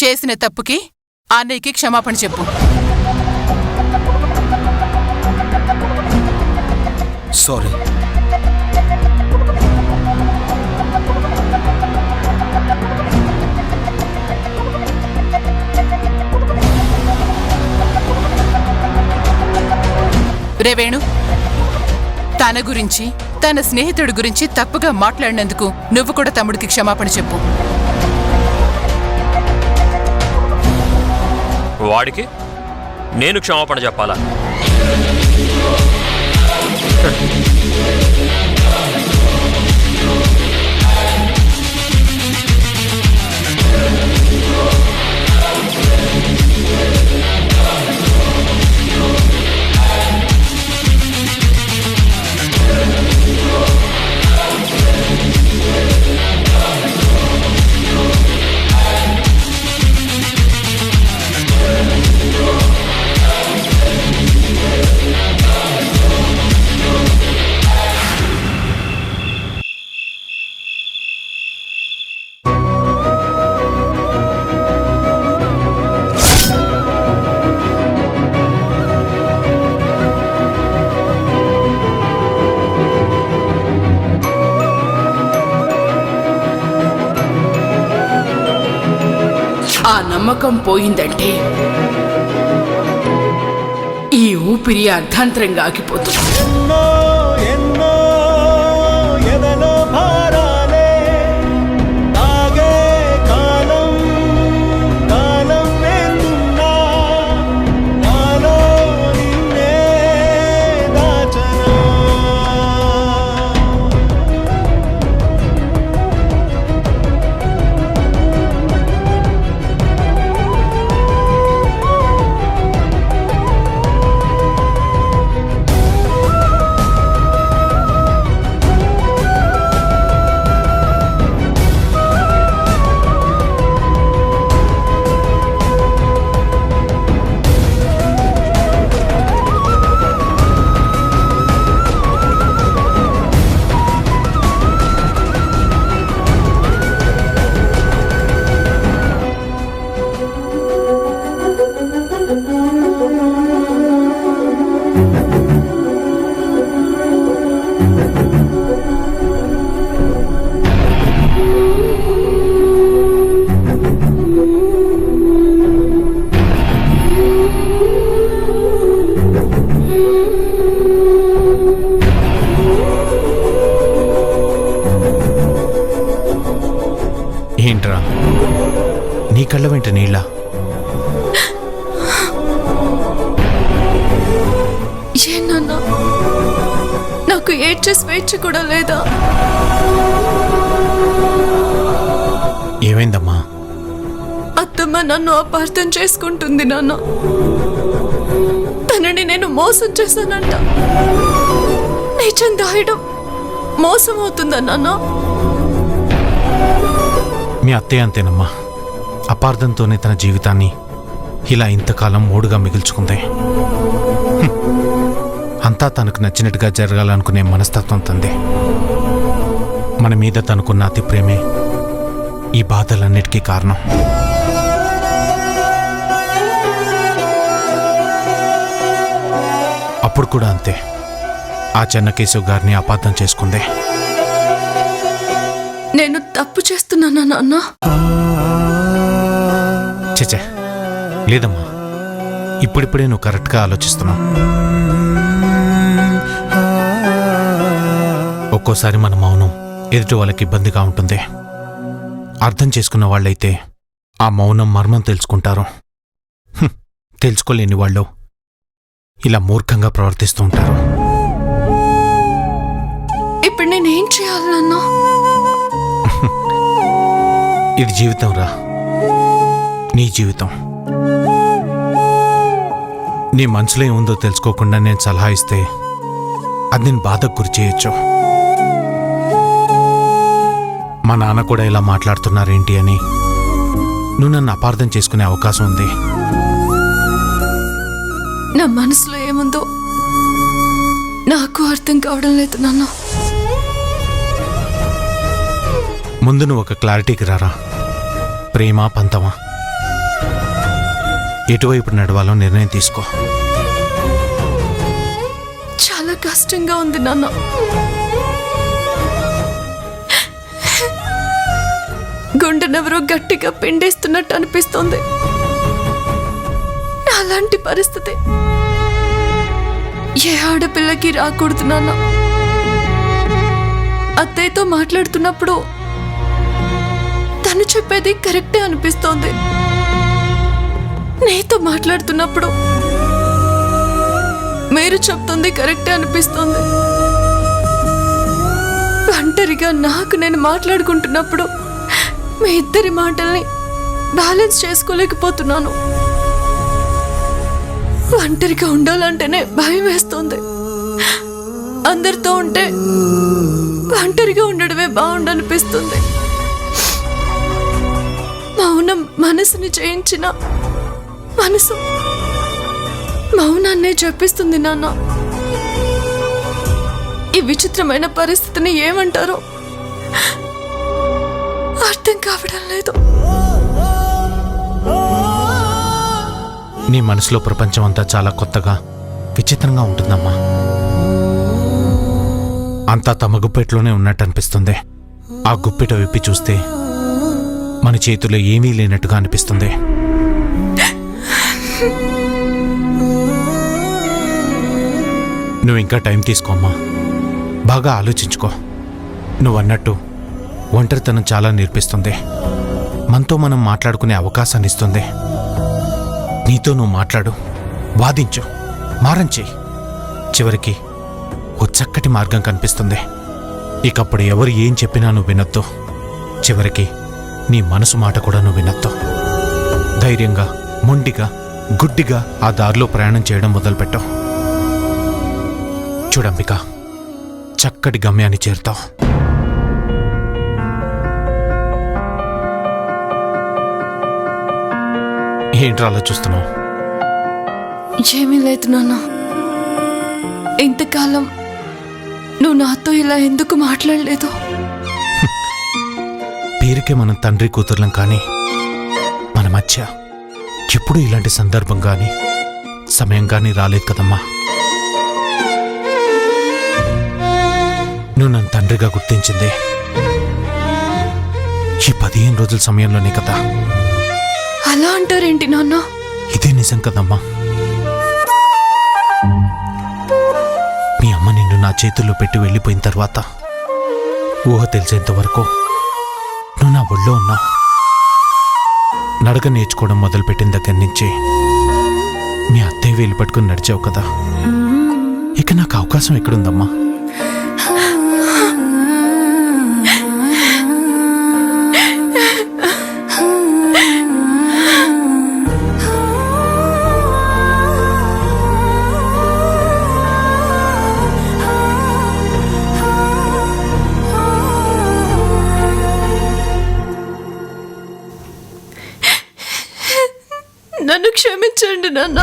చేసిన తప్పుకి అన్నయ్యకి క్షమాపణ చెప్పు. సారీ. రేవేణు, తన గురించి తన స్నేహితుడి గురించి తప్పుగా మాట్లాడినందుకు నువ్వు కూడా తమ్ముడికి క్షమాపణ చెప్పు. వాడికి నేను క్షమాపణ చెప్పాలా? ఆ నమ్మకం పోయిందంటే ఈ ఊపిరి అర్ధాంతరంగా ఆగిపోతుంది. ఏంట్రా నీ కళ్ళ వెంట నీళ్ళ? ఏనన్నా, నాకు ఏడ్చే స్వేచ్ఛ కూడా లేదా? ఏమైందమ్మా? అత్తమ్మ నన్ను అపార్థం చేసుకుంటుంది నాన్న. తనని నేను మోసం చేశానంట. నిజం దాయడం మోసం అవుతుందా నాన్న? మీ అత్తయ్య అంతేనమ్మా. అపార్థంతోనే తన జీవితాన్ని ఇలా ఇంతకాలం మూడుగా మిగిల్చుకుంది. అంతా తనకు నచ్చినట్టుగా జరగాలనుకునే మనస్తత్వం తంది. మన మీద తనకున్న అతి ప్రేమే ఈ బాధలన్నిటికీ కారణం. అప్పుడు కూడా అంతే, ఆ చెన్నకేశవ్ గారిని అపార్థం చేసుకుంది. నేను తప్పు చేస్తున్నానా నాన్న? చచ్చే లేదమ్మా, ఇప్పుడిప్పుడే నువ్వు కరెక్ట్గా ఆలోచిస్తున్నావు. ఒక్కోసారి మన మౌనం ఎదుటి వాళ్ళకి ఇబ్బందిగా ఉంటుంది. అర్థం చేసుకున్న వాళ్ళైతే ఆ మౌనం మర్మం తెలుసుకుంటారు. తెలుసుకోలేని వాళ్ళు ఇలా మూర్ఖంగా ప్రవర్తిస్తూ ఉంటారు. ఇప్పుడు నేనేం చేయాలి నాన్న? ఇది జీవితం రా, నీ జీవితం. నీ మనసులో ఏముందో తెలుసుకోకుండా నేను సలహా ఇస్తే అది నేను బాధకు గురి చేయొచ్చు. మా నాన్న కూడా ఇలా మాట్లాడుతున్నారేంటి అని నువ్వు నన్ను అపార్థం చేసుకునే అవకాశం ఉంది. నా మనసులో ఏముందో నాకు అర్థం కావడం లేదు నాన్న. ముందు నువ్వు ఒక క్లారిటీకి రారా. ప్రేమ పంతమా? ఎటువైపు నడవాలో నిర్ణయం తీసుకో. చాలా కష్టంగా ఉంది నాన్న. గుండెనెవరో గట్టిగా పిండేస్తున్నట్టు అనిపిస్తోంది. అలాంటి పరిస్థితి ఏ ఆడపిల్లకి రాకూడదు నాన్న. అత్తయ్యతో మాట్లాడుతున్నప్పుడు తను చెప్పేది కరెక్టే అనిపిస్తోంది. నీతో మాట్లాడుతున్నప్పుడు మీరు చెప్తుంది కరెక్టే అనిపిస్తోంది. ఒంటరిగా నాకు నేను మాట్లాడుకుంటున్నప్పుడు మీ ఇద్దరి మాటల్ని బ్యాలెన్స్ చేసుకోలేకపోతున్నాను. ఒంటరిగా ఉండాలంటేనే భయం వేస్తుంది. అందరితో ఉంటే ఒంటరిగా ఉండడమే బాగుండనిపిస్తుంది. మౌనం మనసుని జయించిన మనసు మౌనాన్నే చెప్పిస్తుంది నాన్న. ఈ విచిత్రమైన పరిస్థితిని ఏమంటారో అర్థం కావడం లేదు. నీ మనసులో ప్రపంచం అంతా చాలా కొత్తగా విచిత్రంగా ఉంటుందమ్మా. అంతా తమ గుప్పెట్లోనే ఉన్నట్టు అనిపిస్తుంది. ఆ గుప్పెట విప్పి చూస్తే మన చేతిలో ఏమీ లేనట్టుగా అనిపిస్తుంది. నువ్వు ఇంకా టైం తీసుకోమ్మా. బాగా ఆలోచించుకో. నువ్వన్నట్టు ఒంటరితనం చాలా నేర్పిస్తుంది. మనతో మనం మాట్లాడుకునే అవకాశాన్ని ఇస్తుంది. నీతో నువ్వు మాట్లాడు, వాదించు, మారం చెయ్యి. చివరికి ఓ చక్కటి మార్గం కనిపిస్తుంది. ఇకప్పుడు ఎవరు ఏం చెప్పినా నువ్వు వినొద్దు. చివరికి నీ మనసు మాట కూడా నువ్వు వినొద్దు. ధైర్యంగా, మొండిగా, గుడ్డిగా ఆ దారిలో ప్రయాణం చేయడం మొదలుపెట్టావు. చూడంబిక, చక్కటి గమ్యాన్ని చేరుతావు. ఏంట్రా అలా చూస్తున్నావు? ఏమీ లేదు నాన్న. ఇంతకాలం నువ్వు నాతో ఇలా ఎందుకు మాట్లాడలేదు? పేరుకే మనం తండ్రి కూతుర్లం, కానీ మన మధ్య ఎప్పుడూ ఇలాంటి సందర్భం కానీ సమయం కానీ రాలేదు కదమ్మా. నువ్వు నన్ను తండ్రిగా గుర్తించింది ఈ 15 రోజుల సమయంలోనే కదా. అలా అంటారేంటి నాన్న? ఇదే నిజం కదమ్మా. మీ అమ్మ నిన్ను నా చేతుల్లో పెట్టి వెళ్ళిపోయిన తర్వాత ఊహ తెలిసేంత వరకు నువ్వు నా ఒళ్ళో ఉన్నావు. నడక నేర్చుకోవడం మొదలుపెట్టిన దగ్గర నుంచి మీ అత్తయ్య వేలు పట్టుకుని నడిచావు కదా. ఇక నాకు అవకాశం ఎక్కడుందమ్మా? నన్ను క్షమించండి నాన్న.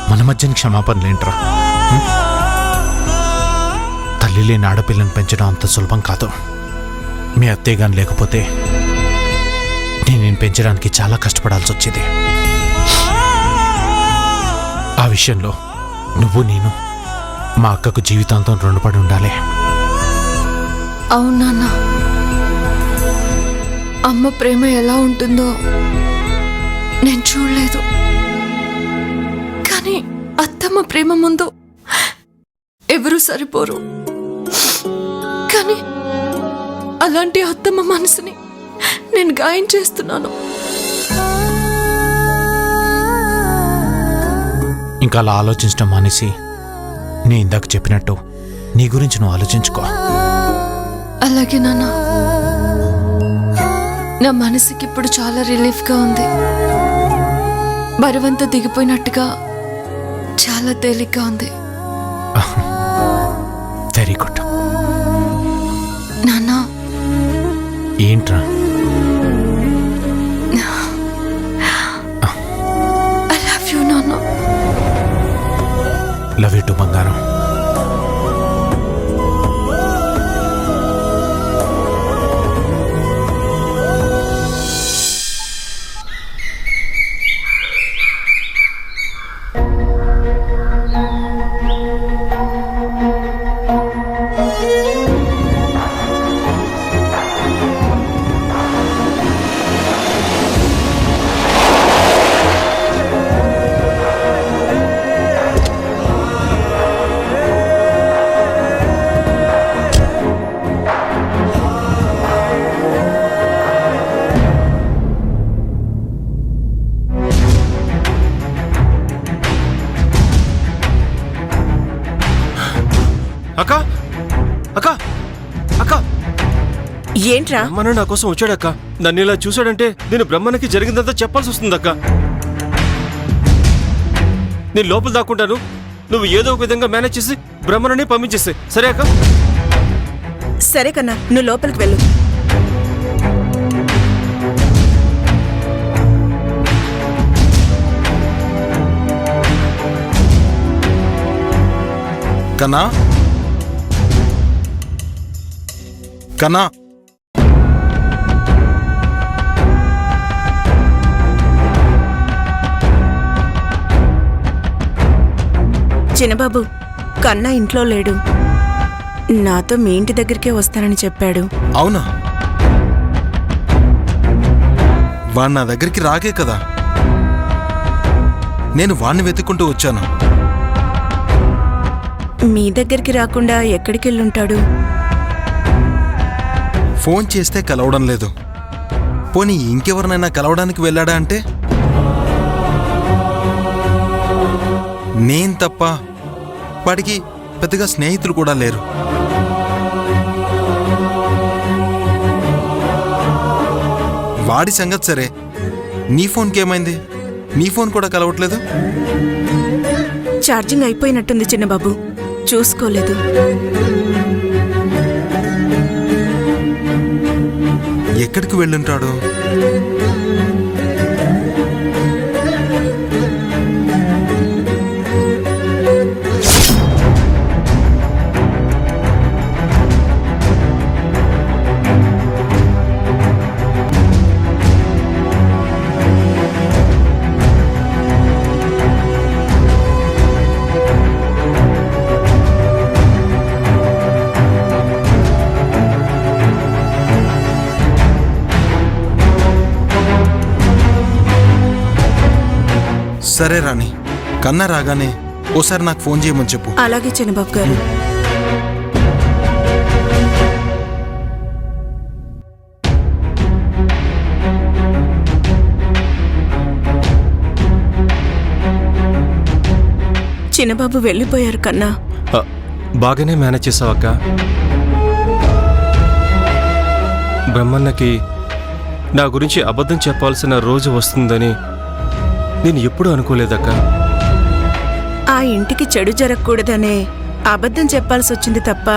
మన మధ్యన క్షమాపణలేంట్రా? తల్లి లేని ఆడపిల్లని పెంచడం అంత సులభం కాదు. మీ అత్తయ్య గాని లేకపోతే నేను పెంచడానికి చాలా కష్టపడాల్సి వచ్చేది. ఆ విషయంలో నువ్వు నేను మా అక్కకు జీవితాంతం రుణపడి ఉండాలి. అవును నాన్న. అమ్మ ప్రేమ ఎలా ఉంటుందో నేను చూడలేదు, కానీ అత్తమ్మ ప్రేమ ముందు ఎవరు సరిపోరు. కానీ అలాంటి అత్తమ్మ మనసుని నేను గాయం చేస్తున్నాను. ఇంకా అలా ఆలోచించడం మానేసి నేను ఇందాక చెప్పినట్టు నీ గురించి నువ్వు ఆలోచించుకో. అలాగే నాన్న. నా మనసుకి ఇప్పుడు చాలా రిలీఫ్గా ఉంది. బరువంతా దిగిపోయినట్టుగా చాలా తేలిగ్గా ఉంది. Very good. నాన్న, ఏంట్రా? ఐ లవ్ యూ నాన్న. బంగారం. అక్క అక్క అక్క ఏంట్రా? బ్రహ్మను నా కోసం వచ్చాడక్క. నన్ను ఇలా చూశాడంటే నేను బ్రహ్మణకి జరిగిందంతా చెప్పాల్సి వస్తుందక్క. నేను లోపల దాక్కుంటాను, నువ్వు ఏదో ఒక విధంగా మేనేజ్ చేసి బ్రహ్మణని పంపించేస్తే సరే అక్క? సరే కన్నా, నువ్వు లోపలికి వెళ్ళు. కన్నా కన్నా చిన్నబాబు, కన్నా ఇంట్లో లేడు. నాతో మీ ఇంటి దగ్గరికే వస్తానని చెప్పాడు. అవునా? వాణ్ణి నా దగ్గరికి రాకే కదా, నేను వాణ్ణి వెతుక్కుంటూ వచ్చాను. మీ దగ్గరికి రాకుండా ఎక్కడికి వెళ్ళుంటాడు? ఫోన్ చేస్తే కలవడం లేదు. పోనీ ఇంకెవరినైనా కలవడానికి వెళ్ళాడా అంటే? నేను తప్ప వాడికి పెద్దగా స్నేహితులు కూడా లేరు. వాడి సంగతి సరే, నీ ఫోన్కి ఏమైంది? నీ ఫోన్ కూడా కలవట్లేదు. ఛార్జింగ్ అయిపోయినట్టుంది చిన్నబాబు, చూసుకోలేదు. ఎక్కడికి వెళ్ళుంటాడు? సరే రాణి, కన్నా రాగానే ఓసారి నాకు ఫోన్ చేయమని చెప్పు. అలాగే చిన్నబాబు గారు. చిన్నబాబు వెళ్ళిపోయారు కన్నా. బాగానే మేనేజ్ చేసావక్క. బ్రహ్మన్నకి నా గురించి అబద్ధం చెప్పాల్సిన రోజు వస్తుందని నేను ఎప్పుడూ అనుకోలేదక్క. ఆ ఇంటికి చెడు జరగకూడదనే అబద్ధం చెప్పాల్సి వచ్చింది తప్ప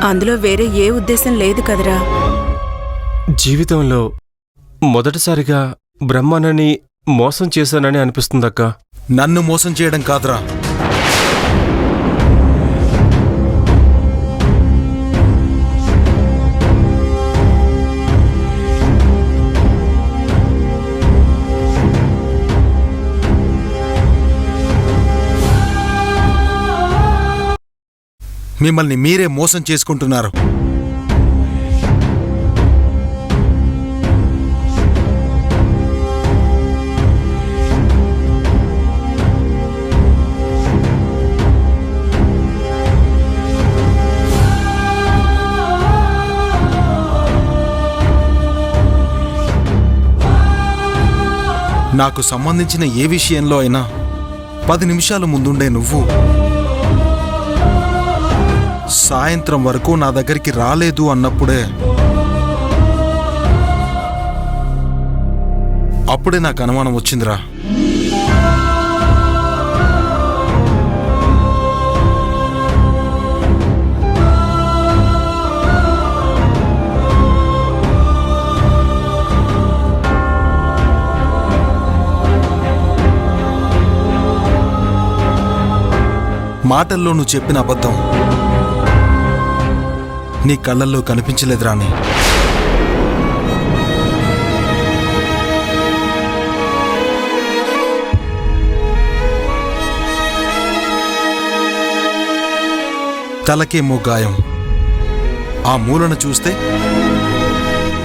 అందులో వేరే ఏ ఉద్దేశం లేదు కదరా. జీవితంలో మొదటిసారిగా బ్రహ్మన్నని మోసం చేశానని అనిపిస్తుందక్క. నన్ను మోసం చేయడం కాదురా, మిమ్మల్ని మీరే మోసం చేసుకుంటున్నారు. నాకు సంబంధించిన ఏ విషయంలో అయినా 10 నిమిషాలు ముందుండే నువ్వు సాయంత్రం వరకు నా దగ్గరికి రాలేదు అన్నప్పుడే నాకు అనుమానం వచ్చిందిరా. మాటల్లో నువ్వు చెప్పిన అబద్ధం నీ కళ్ళల్లో కనిపించలేదు రాణి. తలకేమో గాయం, ఆ మూలను చూస్తే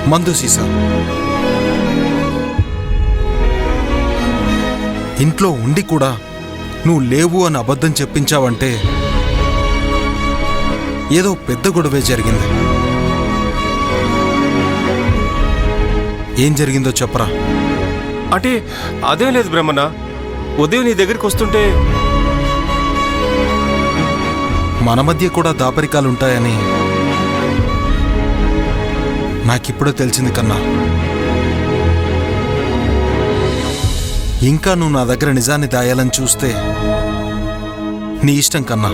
మందు సీసా. ఇంట్లో ఉండి కూడా నువ్వు లేవు అని అబద్ధం చెప్పించావంటే ఏదో పెద్ద గొడవే జరిగింది. ఏం జరిగిందో చెప్పరా. అంటే అదేం లేదు బ్రహ్మన్న. ఉదయం నీ దగ్గరికి వస్తుంటే మన మధ్య కూడా దాపరికాలుంటాయని నాకిప్పుడే తెలిసింది కన్నా. ఇంకా నువ్వు నా దగ్గర నిజాన్ని దాయాలని చూస్తే నీ ఇష్టం కన్నా.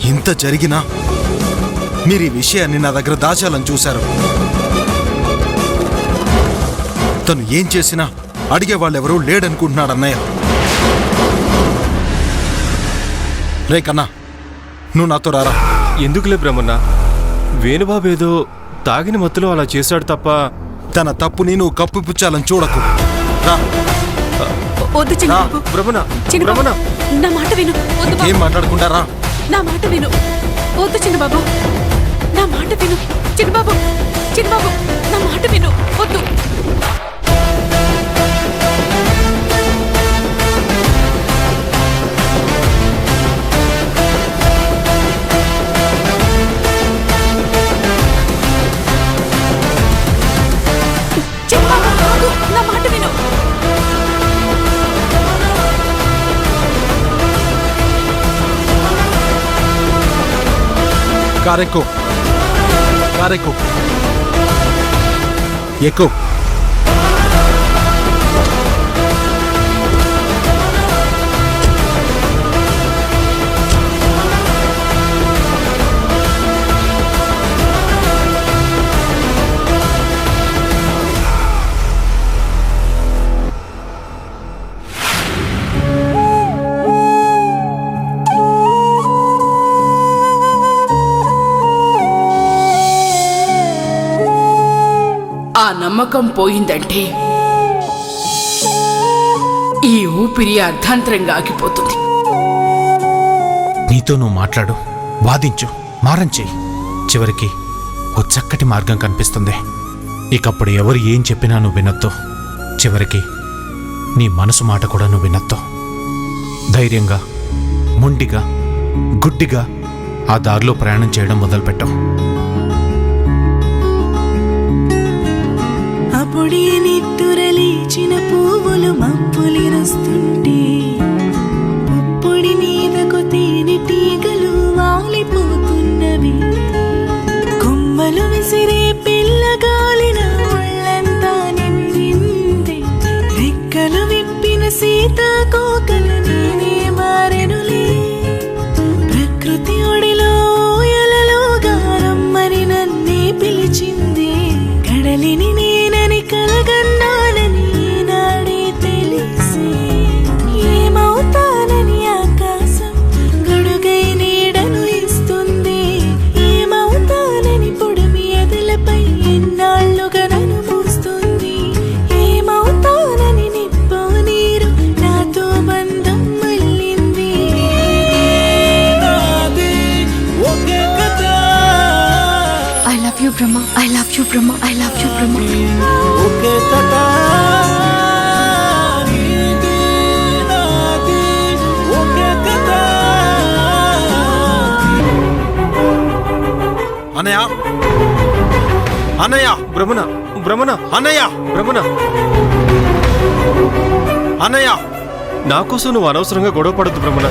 ఇంత జరిగినా మీరు ఈ విషయాన్ని నా దగ్గర దాచాలని చూశారు. తను ఏం చేసినా అడిగే వాళ్ళెవరూ లేడనుకుంటున్నాడు అన్నయ్య. రే కన్నా, నువ్వు నాతో రారా. ఎందుకులే బ్రహ్మన్న, వేణుబాబు ఏదో తాగిన మత్తులో అలా చేశాడు తప్ప తన తప్పుని నువ్వు కప్పిపుచ్చాలని చూడకు. రా. వద్దు చిన్నబాబు. బ్రహ్మన్న, చిన్నబాబు, బ్రహ్మన్న, నా మాట విను. వద్దు బాబు. ఏం మాట్లాడుకుంటా రా. నా మాట విను. వద్దు చిన్నబాబు, నా మాట విను. చిన్నబాబు, చిన్నబాబు, నా మాట విను. వద్దు. చిన్నబాబు, ఆగు. నా మాట విను. కారెక్కు, కారెక్కు, ఎక్కు. ఆ నమ్మకం పోయిందంటే ఈ ఊపిరి అర్ధాంతరంగా ఆగిపోతుంది. నీతో నువ్వు మాట్లాడు, వాదించు, మారం చెయ్యి. చివరికి ఓ చక్కటి మార్గం కనిపిస్తుంది. ఇకప్పుడు ఎవరు ఏం చెప్పినా నువ్వు వినొద్దు. చివరికి నీ మనసు మాట కూడా నువ్వు వినొద్దు. ధైర్యంగా, మొండిగా, గుడ్డిగా ఆ దారిలో ప్రయాణం చేయడం మొదలుపెట్టావు. అప్పుడే నిద్దురలేచిన పువ్వులు మప్పులిరుస్తుంటే పుప్పొడి మీదకు తేనెటీగలు వాలిపోతున్నవి. కొమ్మలు విసిరే పిల్లగాలిన ఒళ్ళంతా నిండింది. రెక్కలు విప్పిన సీతాకోకలు నేనే మారెనులే. ప్రకృతి ఒడిలో ఊయలలోగా రమ్మని నన్నే పిలిచింది. కడలిని నేనని కలగన్నానని నాడే తెలిసే. ఏమవుతానని ఆకాశం గొడుగై నీడను ఇస్తుంది. ఏమవుతానని పొడిమి ఎదలపై ఎన్నాళ్ళుగా నన్ను పూస్తుంది. ఏమవుతానని నిప్పో నీరు నాతో బంధం మళ్ళింది. I love you, Brahma. I love you, Brahma. I love you, Brahma. అన్నయ్య, అన్నయ్య భ్రమణ భ్రమణ అన్నయ్య భ్రమణ అన్నయ్య నా కోసం నువ్వు అనవసరంగా గొడవ పడద్దు భ్రమణ.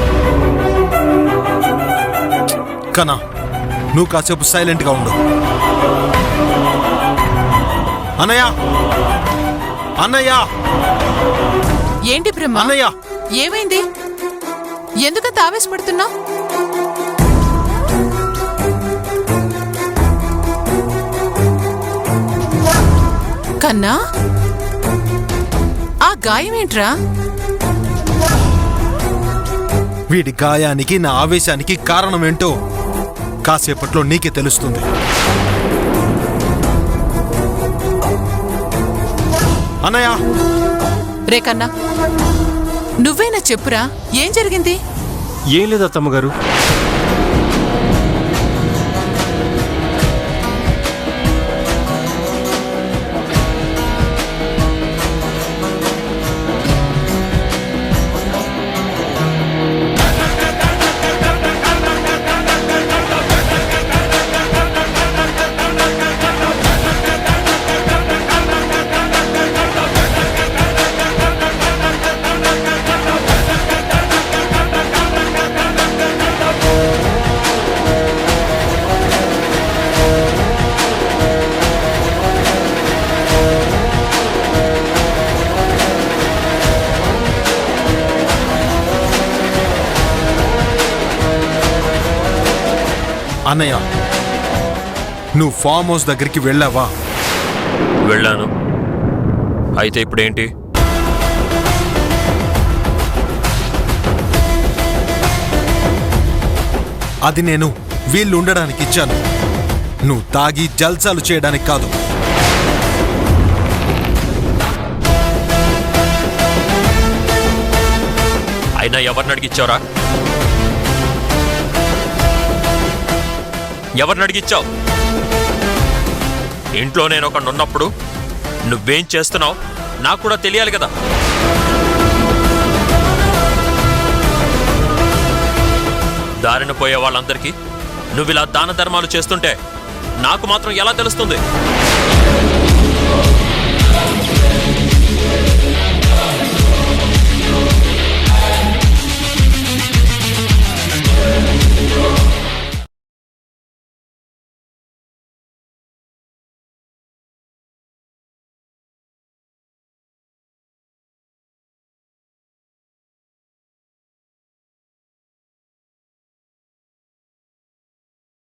కనా నువ్వు కాసేపు సైలెంట్గా ఉండు. అన్నయ్య అన్నయ్య ఏంటి బ్రహ్మ? అన్నయ్య ఏమైంది? ఎందుకంత ఆవేశపడుతున్నావు? కన్నా, ఆ గాయమేంట్రా? వీడి గాయానికి నా ఆవేశానికి కారణం ఏంటో కాసేపట్లో నీకే తెలుస్తుంది. అన్నయ్య రే కన్నా, నువ్వేనా చెప్పురా, ఏం జరిగింది? ఏం లేదు అత్తమ్మగారు. అన్నయ్య నువ్వు ఫామ్ హౌస్ దగ్గరికి వెళ్ళావా? వెళ్ళాను. అయితే ఇప్పుడేంటి? అది నేను వీళ్ళు ఉండడానికి ఇచ్చాను. నువ్వు తాగి జల్సాలు చేయడానికి కాదు. అయినా ఎవరిని అడిగిచ్చావురా? ఎవరిని అడిగిచ్చావు? ఇంట్లో నేను ఒకడున్నప్పుడు నువ్వేం చేస్తున్నావు నాకు కూడా తెలియాలి కదా. దారిన పోయే వాళ్ళందరికీ నువ్విలా దాన ధర్మాలు చేస్తుంటే నాకు మాత్రం ఎలా తెలుస్తుంది?